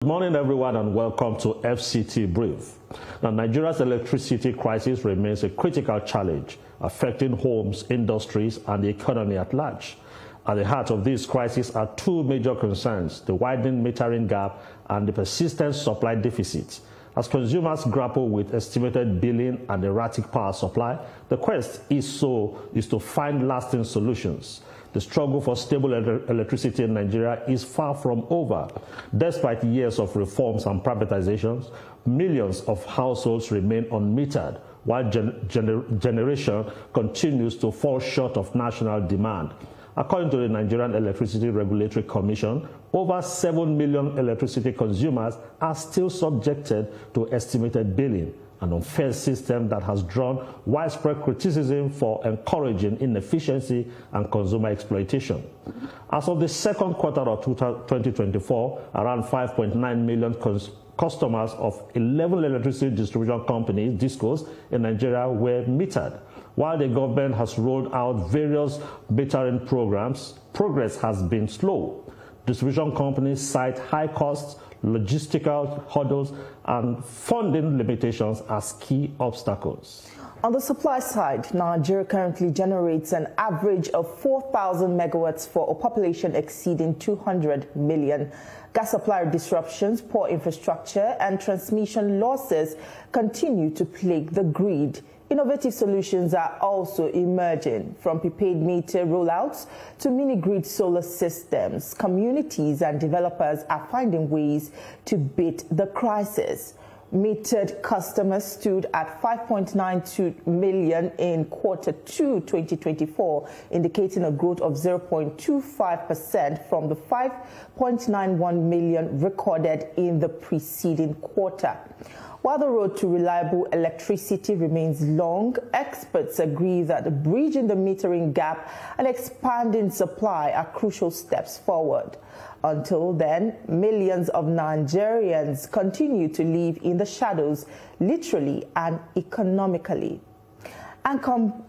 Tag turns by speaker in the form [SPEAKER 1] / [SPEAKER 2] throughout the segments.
[SPEAKER 1] Good morning, everyone, and welcome to FCT Brief. Now, Nigeria's electricity crisis remains a critical challenge affecting homes, industries, and the economy at large. At the heart of this crisis are two major concerns: the widening metering gap and the persistent supply deficit. As consumers grapple with estimated billing and erratic power supply, the quest is to find lasting solutions. The struggle for stable electricity in Nigeria is far from over. Despite years of reforms and privatizations, millions of households remain unmetered, while generation continues to fall short of national demand. According to the Nigerian Electricity Regulatory Commission, over 7 million electricity consumers are still subjected to estimated billing, an unfair system that has drawn widespread criticism for encouraging inefficiency and consumer exploitation. As of the second quarter of 2024, around 5.9 million customers of 11 electricity distribution companies, DISCOs, in Nigeria were metered. While the government has rolled out various metering programs, progress has been slow. Distribution companies cite high costs, logistical hurdles, and funding limitations as key obstacles.
[SPEAKER 2] On the supply side, Nigeria currently generates an average of 4,000 megawatts for a population exceeding 200 million. Gas supply disruptions, poor infrastructure, and transmission losses continue to plague the grid. Innovative solutions are also emerging, from prepaid meter rollouts to mini-grid solar systems. Communities and developers are finding ways to beat the crisis. Metered customers stood at 5.92 million in Q2 2024, indicating a growth of 0.25% from the 5.91 million recorded in the preceding quarter. While the road to reliable electricity remains long, experts agree that bridging the metering gap and expanding supply are crucial steps forward. Until then, millions of Nigerians continue to live in the shadows, literally and economically. And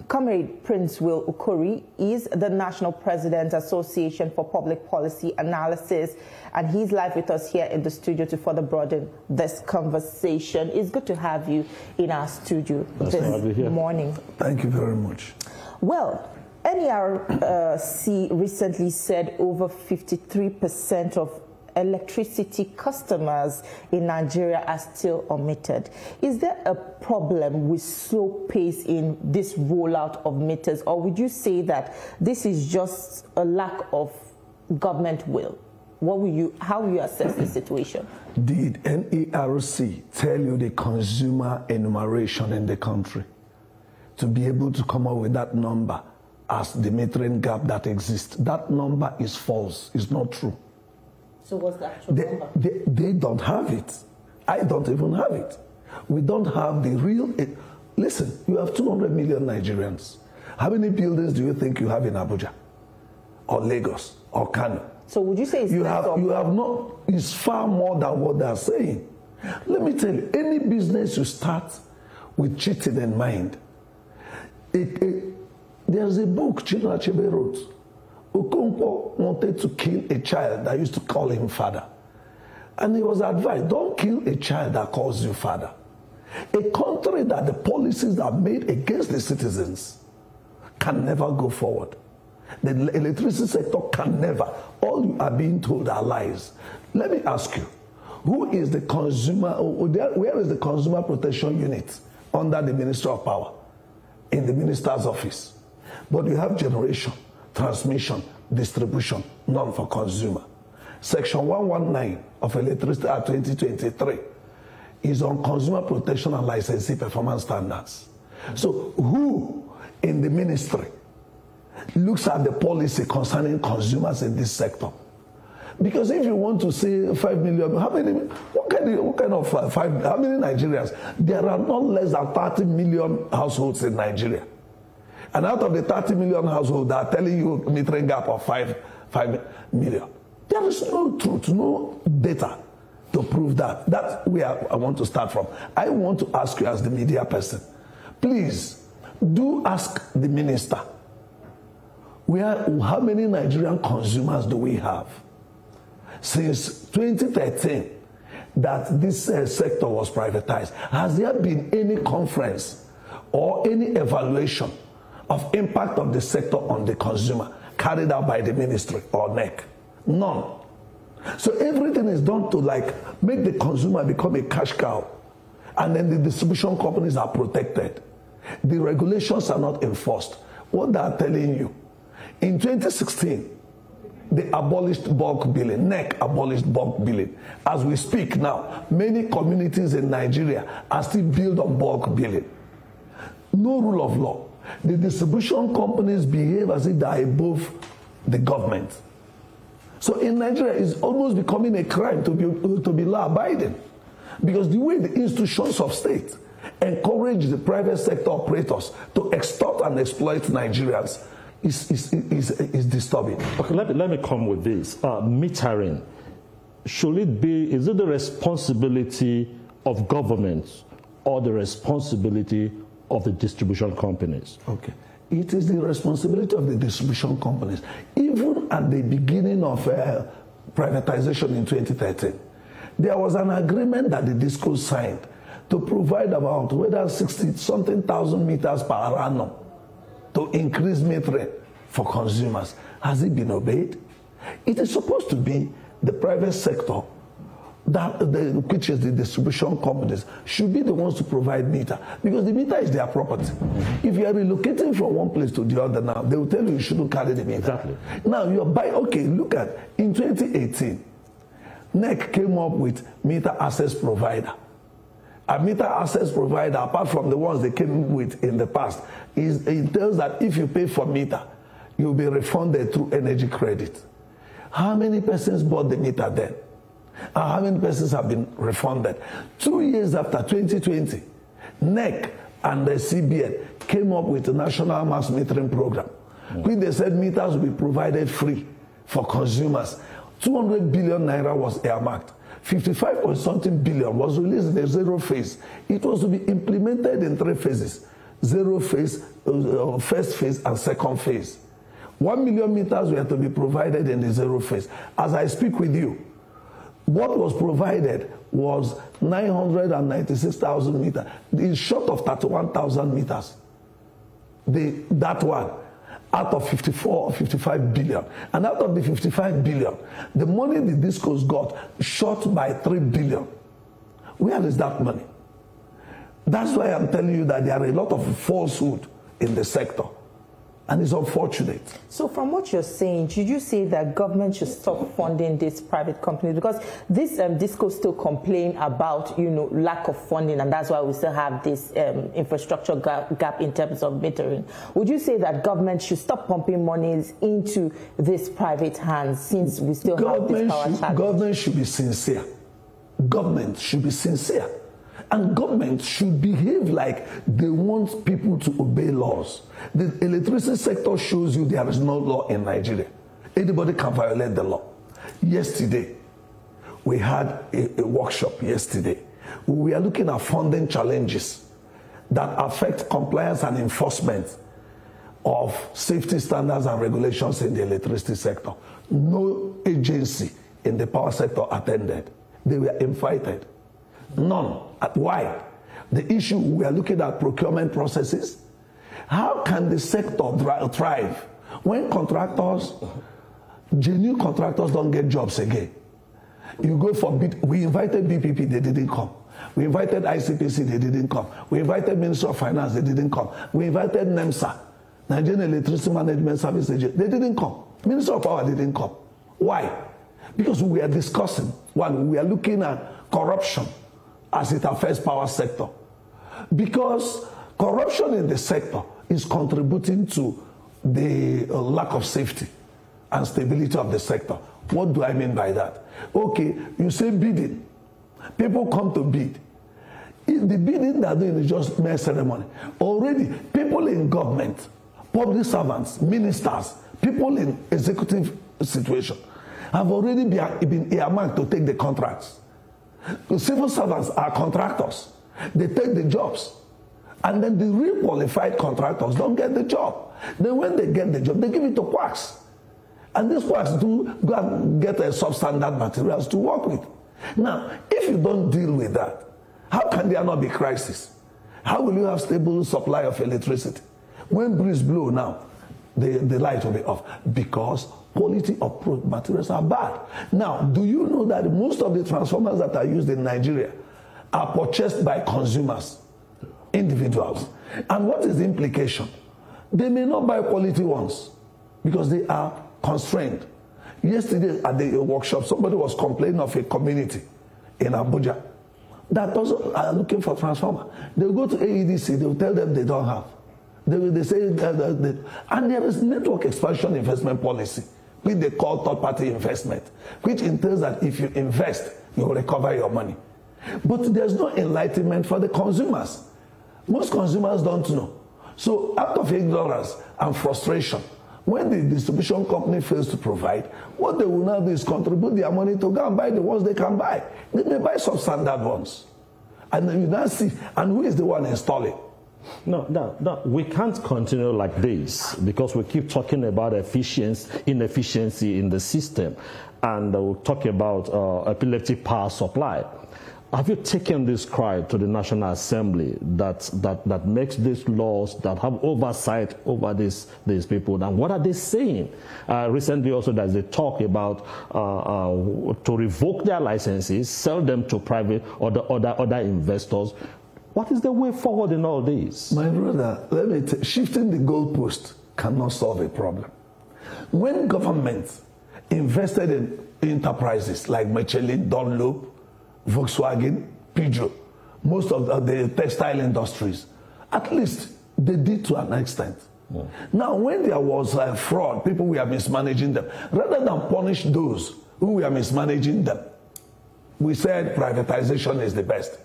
[SPEAKER 2] Comrade Prince Will Ukori is the National President, Association for Public Policy Analysis, and he's live with us here in the studio to further broaden this conversation. It's good to have you in our studio this morning.
[SPEAKER 3] Thank you very much.
[SPEAKER 2] Well, NERC recently said over 53% of electricity customers in Nigeria are still omitted. Is there a problem with slow pace in this rollout of meters, or would you say that this is just a lack of government will? How will you assess the situation?
[SPEAKER 3] Did NERC tell you the consumer enumeration in the country to be able to come up with that number as the metering gap that exists? That number is false. It's not true.
[SPEAKER 2] So what's the actual number?
[SPEAKER 3] They don't have it. I don't even have it. We don't have the real... Listen, you have 200 million Nigerians. How many buildings do you think you have in Abuja or Lagos or Kano?
[SPEAKER 2] So would you say it's
[SPEAKER 3] it's far more than what they're saying. Let me tell you, any business you start with cheating in mind. There's a book Chinua Achebe wrote. Okonkwo wanted to kill a child that used to call him father. And he was advised, don't kill a child that calls you father. A country that the policies are made against the citizens can never go forward. The electricity sector can never. All you are being told are lies. Let me ask you, who is the consumer, where is the consumer protection unit under the Ministry of Power? In the minister's office. But you have generation, transmission, distribution, none for consumer. Section 119 of Electricity Act 2023 is on consumer protection and licensing performance standards. So who in the ministry looks at the policy concerning consumers in this sector? Because if you want to say 5 million, how many Nigerians? There are not less than 30 million households in Nigeria. And out of the 30 million households that are telling you metering gap of 5 million, there is no truth, no data to prove that. That's where I want to start from. I want to ask you as the media person, please do ask the minister, how many Nigerian consumers do we have? Since 2013, that this sector was privatized, has there been any conference or any evaluation of impact of the sector on the consumer carried out by the ministry or NEC? None. So everything is done to like make the consumer become a cash cow, and then the distribution companies are protected. The regulations are not enforced. What they are telling you, in 2016, they abolished bulk billing. NEC abolished bulk billing. As we speak now, many communities in Nigeria are still built on bulk billing. No rule of law. The distribution companies behave as if they are above the government. So in Nigeria, it's almost becoming a crime to be law-abiding, because the way the institutions of state encourage the private sector operators to extort and exploit Nigerians is disturbing.
[SPEAKER 1] Okay, let me come with this. Metering, is it the responsibility of government or the responsibility of the distribution companies?
[SPEAKER 3] Okay. It is the responsibility of the distribution companies. Even at the beginning of privatization in 2013, there was an agreement that the DISCO signed to provide about 60-something thousand meters per annum to increase metering for consumers. Has it been obeyed? It is supposed to be the private sector, which is the distribution companies, should be the ones to provide meter, because the meter is their property. If you are relocating from one place to the other now, they will tell you shouldn't carry the meter.
[SPEAKER 1] Exactly.
[SPEAKER 3] Now you're look at, in 2018, NEC came up with meter access provider. A meter access provider, apart from the ones they came with in the past, it tells that if you pay for meter, you'll be refunded through energy credit. How many persons bought the meter then? How many persons have been refunded? 2 years after, 2020, NEC and the CBN came up with a national mass metering program, which they said meters will be provided free for consumers. 200 billion naira was earmarked. 55-point-something billion was released in the zero phase. It was to be implemented in 3 phases: zero phase, first phase, and second phase. 1 million meters were to be provided in the zero phase. As I speak with you, what was provided was 996,000 meters. It's short of 31,000 meters. That one, out of 54 or 55 billion. And out of the 55 billion, the money the DISCOs got short by 3 billion. Where is that money? That's why I'm telling you that there are a lot of falsehood in the sector. And it's unfortunate.
[SPEAKER 2] So from what you're saying, should you say that government should stop funding these private companies? Because this DISCO still complain about, lack of funding, and that's why we still have this infrastructure gap in terms of metering. Would you say that government should stop pumping monies into these private hands, since we still have this power challenge?
[SPEAKER 3] Government should be sincere. Government should be sincere. And government should behave like they want people to obey laws. The electricity sector shows you there is no law in Nigeria. Anybody can violate the law. Yesterday, we had a workshop yesterday. We are looking at funding challenges that affect compliance and enforcement of safety standards and regulations in the electricity sector. No agency in the power sector attended. They were invited. None. Why? The issue, we are looking at procurement processes. How can the sector thrive when contractors, genuine contractors, don't get jobs again? You go for we invited BPP, they didn't come. We invited ICPC, they didn't come. We invited Ministry of Finance, they didn't come. We invited NEMSA, Nigerian Electricity Management Service Agency, they didn't come. Ministry of Power didn't come. Why? Because we are discussing, one, we are looking at corruption as it affects power sector. Because corruption in the sector is contributing to the lack of safety and stability of the sector. What do I mean by that? Okay, you say bidding. People come to bid. The bidding they're doing is just mere ceremony. Already, people in government, public servants, ministers, people in executive situation have already been earmarked to take the contracts. The civil servants are contractors. They take the jobs. And then the real qualified contractors don't get the job. Then when they get the job, they give it to quacks. And these quacks do go and get substandard materials to work with. Now, if you don't deal with that, how can there not be crisis? How will you have stable supply of electricity? When breeze blow now, the light will be off because quality of materials are bad. Now, do you know that most of the transformers that are used in Nigeria are purchased by consumers, individuals? And what is the implication? They may not buy quality ones because they are constrained. Yesterday at the workshop, somebody was complaining of a community in Abuja that also are looking for transformer. They'll go to AEDC, they'll tell them they don't have. They say, and there is network expansion investment policy, which they call third-party investment, which entails that if you invest, you will recover your money. But there's no enlightenment for the consumers. Most consumers don't know. So out of ignorance and frustration, when the distribution company fails to provide, what they will now do is contribute their money to go and buy the ones they can buy. They may buy substandard ones. And then you now see, and who is the one installing?
[SPEAKER 1] No, we can't continue like this because we keep talking about inefficiency in the system, and we'll talk about epileptic power supply. Have you taken this cry to the National Assembly that makes these laws, that have oversight over these people? And what are they saying? Recently also there's a talk about to revoke their licenses, sell them to private or other investors. What is the way forward in all this? My brother,
[SPEAKER 3] let me shifting the goalpost cannot solve a problem. When governments invested in enterprises like Michelin, Dunlop, Volkswagen, Peugeot, most of the textile industries, at least they did to an extent. Yeah. Now, when there was fraud, people were mismanaging them. Rather than punish those who were mismanaging them, we said privatization is the best.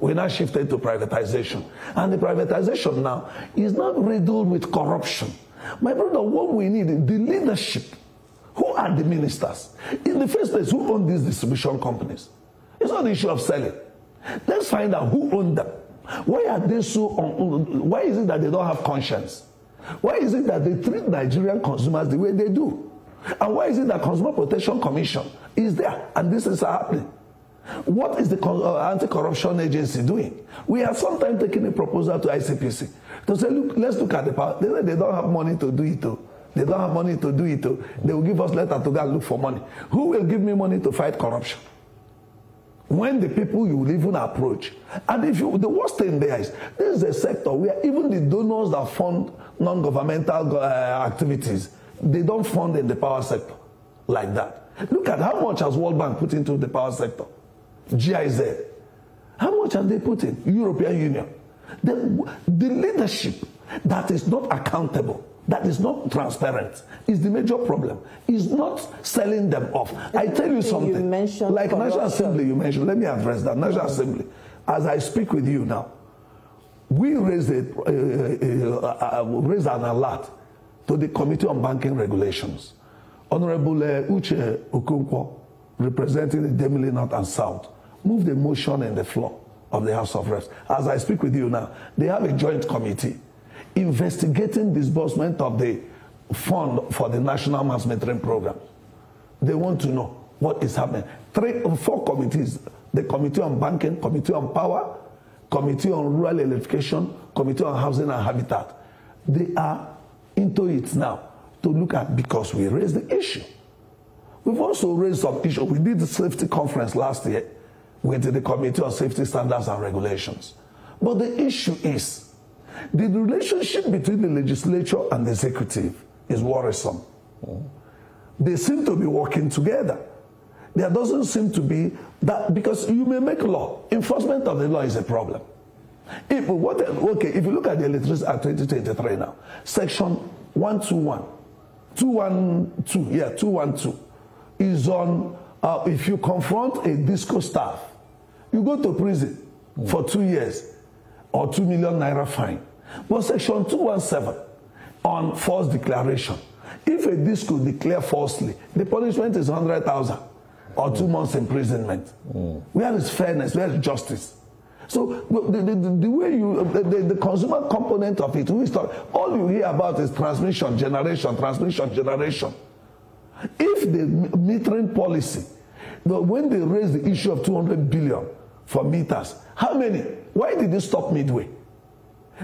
[SPEAKER 3] We now shifted to privatization. And the privatization now is not riddled with corruption. My brother, what we need is the leadership. Who are the ministers? In the first place, who own these distribution companies? It's not the issue of selling. Let's find out who owns them. Why are they so? Why is it that they don't have conscience? Why is it that they treat Nigerian consumers the way they do? And why is it that Consumer Protection Commission is there and this is happening? What is the anti-corruption agency doing? We have sometimes taken a proposal to ICPC to say, look, let's look at the power. They don't have money to do it. They don't have money to do it. They will give us letter to go and look for money. Who will give me money to fight corruption? When the people you will even approach. And if you, the worst thing there is, this is a sector where even the donors that fund non-governmental activities, they don't fund in the power sector like that. Look at how much has World Bank put into the power sector. GIZ. How much have they put in? European Union. The leadership that is not accountable, that is not transparent, is the major problem. Is not selling them off. I tell you something.
[SPEAKER 2] You mentioned
[SPEAKER 3] like corruption. National Assembly, you mentioned. Let me address that. National Assembly. As I speak with you now, we raised an alert to the Committee on Banking Regulations. Honorable Uche Okonkwo, representing the Demili North and South, moved a motion in the floor of the House of Reps. As I speak with you now, they have a joint committee investigating disbursement of the fund for the National Mass Metering Program. They want to know what is happening. 3 or 4 committees, the Committee on Banking, Committee on Power, Committee on Rural Electrification, Committee on Housing and Habitat. They are into it now to look at, because we raised the issue. We've also raised some issues. We did the safety conference last year with the Committee on Safety Standards and Regulations. But the issue is, the relationship between the legislature and the executive is worrisome. They seem to be working together. There doesn't seem to be that, because you may make law. Enforcement of the law is a problem. If you look at the Electricity Act 2023 now, Section 121, 212 is on, if you confront a disco staff, you go to prison for 2 years or 2 million naira fine. But Section 217 on false declaration, if a disco declare falsely, the punishment is 100,000 or 2 months imprisonment. Where is fairness? Where is justice? So the way you, the consumer component of it, all you hear about is transmission, generation. If the metering policy But when they raised the issue of 200 billion for meters, how many? Why did they stop midway?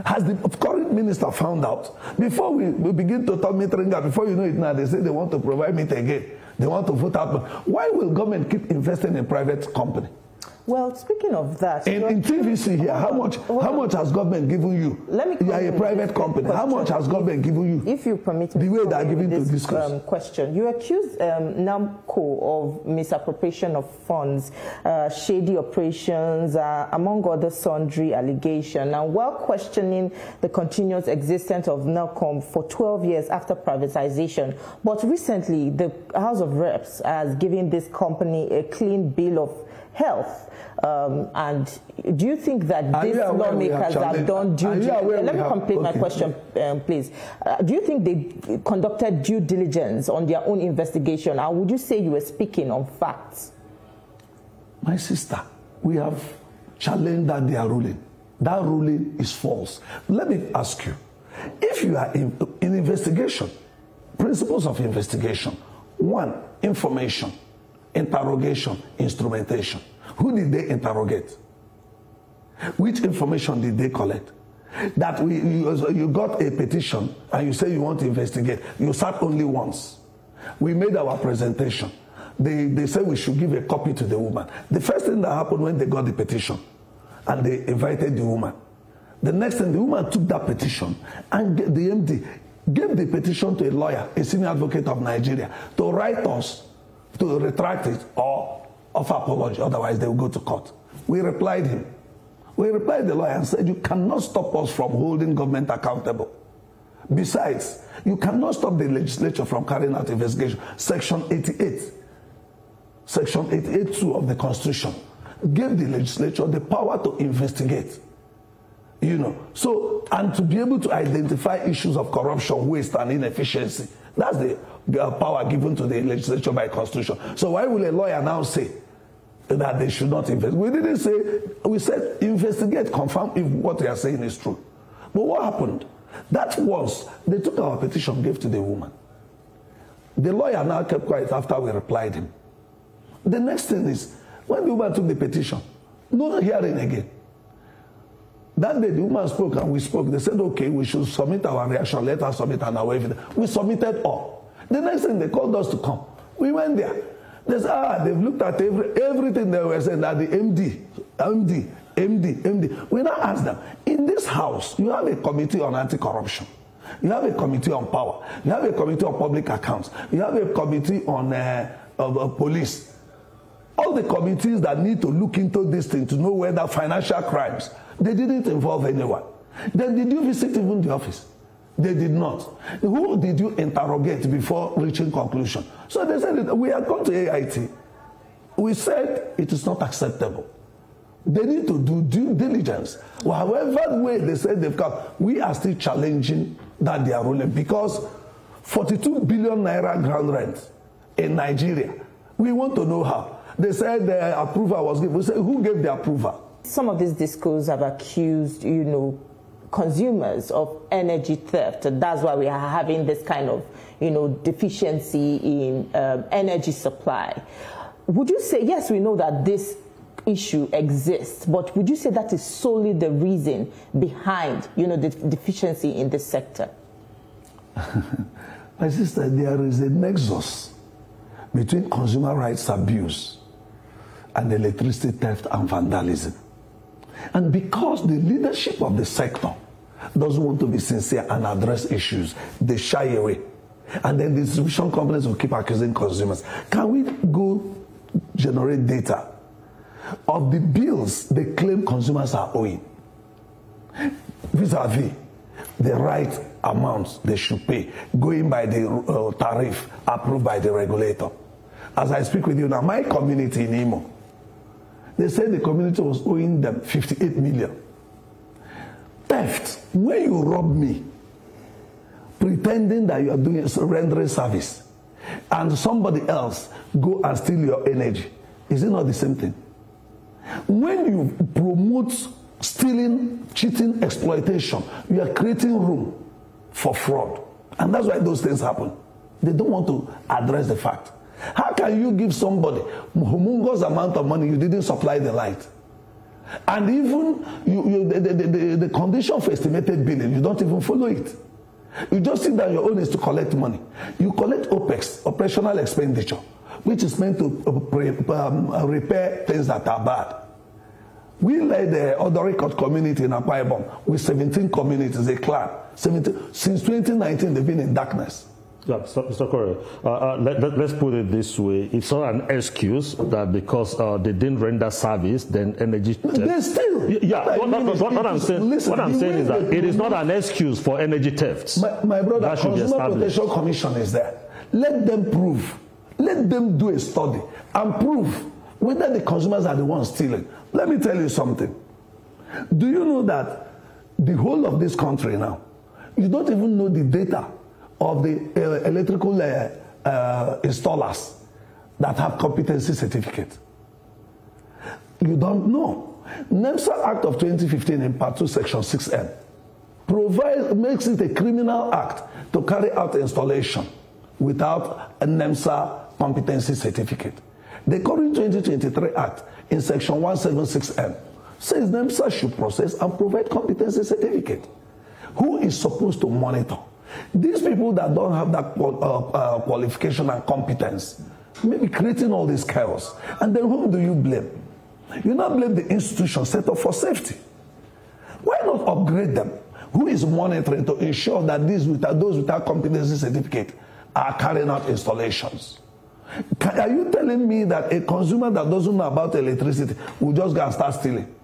[SPEAKER 3] Has the current minister found out? Before we begin to talk metering, before you know it now, they say they want to provide meter again. They want to vote out. Why will government keep investing in private company?
[SPEAKER 2] Well, speaking of that,
[SPEAKER 3] in TVC here, how much has government given you? You are a private company. How much has government given you?
[SPEAKER 2] If you permit me,
[SPEAKER 3] the way they are giving to this
[SPEAKER 2] question, you accuse NAMCO of misappropriation of funds, shady operations, among other sundry allegations. And while questioning the continuous existence of NELCOM for 12 years after privatization, but recently the House of Reps has given this company a clean bill of health. And do you think that these lawmakers have done due diligence? Let me complete my question, please. Do you think they conducted due diligence on their own investigation? Or would you say you were speaking on facts?
[SPEAKER 3] My sister, we have challenged that they are ruling. That ruling is false. Let me ask you, if you are in investigation, principles of investigation, 1, information, interrogation, instrumentation. Who did they interrogate? Which information did they collect? That you got a petition and you say you want to investigate. You sat only once. We made our presentation. They said we should give a copy to the woman. The first thing that happened when they got the petition and they invited the woman, the next thing, the woman took that petition and the MD gave the petition to a lawyer, a senior advocate of Nigeria, to write us to retract it or offer apology, otherwise they will go to court. We replied him. We replied the lawyer and said, you cannot stop us from holding government accountable. Besides, you cannot stop the legislature from carrying out investigation. Section 88, Section 88(2) of the Constitution gave the legislature the power to investigate. So, and to be able to identify issues of corruption, waste, and inefficiency. That's the power given to the legislature by Constitution. So why will a lawyer now say that they should not investigate? We didn't say, we said investigate, confirm if what they are saying is true. But what happened? That was, they took our petition, gave to the woman. The lawyer now kept quiet after we replied him. The next thing is, when the woman took the petition, no hearing again. That day, the woman spoke and we spoke. They said, okay, we should submit our reaction, let us submit our evidence. We submitted all. The next thing, they called us to come. We went there. They said, they've looked at everything they were saying, that the MD. We now asked them, in this house, you have a committee on anti-corruption. You have a committee on power. You have a committee on public accounts. You have a committee on police. All the committees that need to look into this thing to know whether financial crimes, they didn't involve anyone. Then did you visit even the office? They did not. Who did you interrogate before reaching conclusion? So they said, we had gone to AIT. We said it is not acceptable. They need to do due diligence. However way they said they've come, we are still challenging that they are ruling because 42 billion naira ground rent in Nigeria. We want to know how. They said the approval was given. We said, who gave the approval? Some
[SPEAKER 2] of these discourses have accused, consumers of energy theft. That's why we are having this kind of, deficiency in energy supply. Would you say, yes, we know that this issue exists, but would you say that is solely the reason behind, the deficiency in this sector?
[SPEAKER 3] My sister, there is a nexus between consumer rights abuse and electricity theft and vandalism. And because the leadership of the sector doesn't want to be sincere and address issues, they shy away. And then the distribution companies will keep accusing consumers. Can we go generate data of the bills they claim consumers are owing vis-a-vis the right amounts they should pay, going by the tariff approved by the regulator? As I speak with you now, my community in Imo, they said the community was owing them 58 million. Theft. When you rob me, pretending that you are doing rendering service, and somebody else go and steal your energy, is it not the same thing? When you promote stealing, cheating, exploitation, you are creating room for fraud. And that's why those things happen. They don't want to address the fact How can you give somebody humongous amount of money, you didn't supply the light? And even the condition for estimated billing, you don't even follow it. You just think that your own is to collect money. You collect OPEX, operational expenditure, which is meant to repair things that are bad. We led the other record community in Akwa Ibom with 17 communities, a clan. 17, since 2019, they've been in darkness.
[SPEAKER 1] Yeah, Mr. Corey, let's put it this way. It's not an excuse that because they didn't render service, then energy...
[SPEAKER 3] They still...
[SPEAKER 1] Yeah, what I'm saying is that it is not an excuse for energy thefts.
[SPEAKER 3] My brother, Consumer Protection Commission is there. Let them prove. Let them do a study and prove whether the consumers are the ones stealing. Let me tell you something. Do you know that the whole of this country now, you don't even know the data of the electrical installers that have competency certificate? You don't know. NEMSA Act of 2015 in Part 2, Section 6M makes it a criminal act to carry out installation without a NEMSA competency certificate. The current 2023 Act in Section 176M says NEMSA should process and provide competency certificate. Who is supposed to monitor? These people that don't have that qualification and competence may be creating all this chaos. And then whom do you blame? You not blame the institution set up for safety. Why not upgrade them? Who is monitoring to ensure that those without competency certificate are carrying out installations? Are you telling me that a consumer that doesn't know about electricity will just go and start stealing?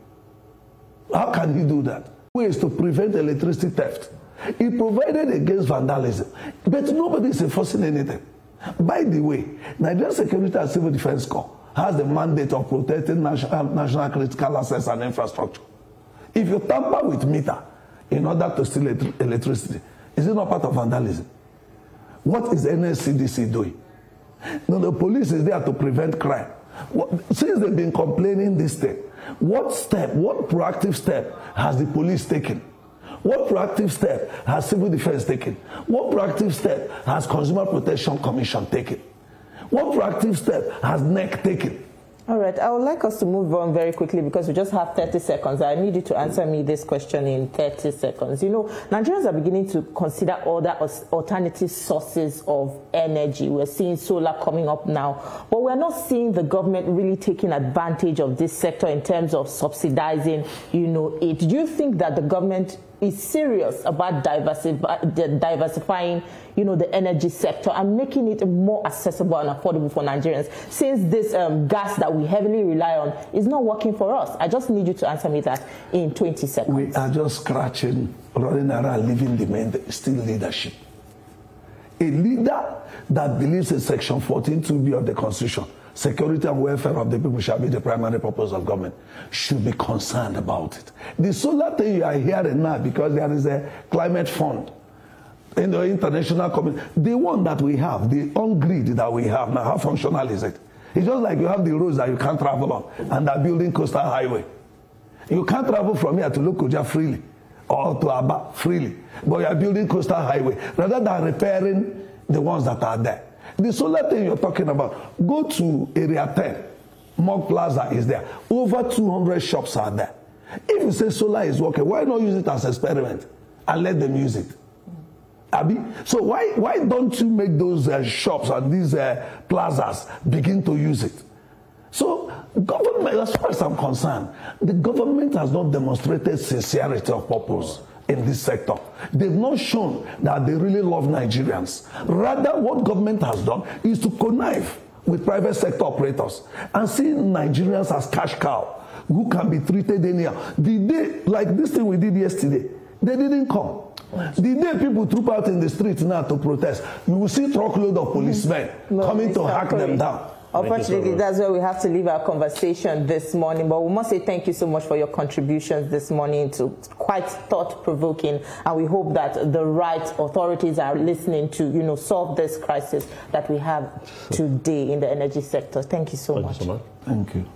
[SPEAKER 3] How can he do that? Ways to prevent electricity theft. He provided against vandalism, but nobody is enforcing anything. By the way, Nigerian Security and Civil Defense Corps has the mandate of protecting national critical assets and infrastructure. If you tamper with meter in order to steal electricity, is it not part of vandalism? What is NSCDC doing? No, the police is there to prevent crime. Since they've been complaining this thing, what proactive step has the police taken? What proactive step has Civil Defense taken? What proactive step has Consumer Protection Commission taken? What proactive step has NEC taken?
[SPEAKER 2] All right, I would like us to move on very quickly because we just have 30 seconds. I need you to answer me this question in 30 seconds. You know, Nigerians are beginning to consider other alternative sources of energy. We're seeing solar coming up now, but we're not seeing the government really taking advantage of this sector in terms of subsidizing, you know, it. Do you think that the government is serious about diversifying, you know, the energy sector and making it more accessible and affordable for Nigerians, since this gas that we heavily rely on is not working for us? I just need you to answer me that in 20 seconds.
[SPEAKER 3] We are just scratching, running around, leaving the men, still leadership. A leader that believes in Section 14(2)(b) of the Constitution, security and welfare of the people shall be the primary purpose of government, should be concerned about it. The solar thing you are hearing now, because there is a climate fund in the international community, the one that we have, the on-grid that we have now, how functional is it? It's just like you have the roads that you can't travel on and are building coastal highway. You can't travel from here to Lokoja freely or to Aba freely, but you are building coastal highway rather than repairing the ones that are there. The solar thing you're talking about, go to Area 10. Mog Plaza is there. Over 200 shops are there. If you say solar is working, why not use it as an experiment and let them use it? Abi? So why don't you make those shops and these plazas begin to use it? So government, as far as I'm concerned, the government has not demonstrated sincerity of purpose in this sector. They've not shown that they really love Nigerians. Rather, what government has done is to connive with private sector operators and see Nigerians as cash cow who can be treated anyhow. The day, like this thing we did yesterday, they didn't come. The day people troop out in the streets now to protest, you will see truckload of policemen coming to hack them down.
[SPEAKER 2] Unfortunately, that's where we have to leave our conversation this morning. But we must say thank you so much for your contributions this morning. To quite thought-provoking, and we hope that the right authorities are listening to, you know, solve this crisis that we have today in the energy sector. Thank you so much.
[SPEAKER 3] Thank you.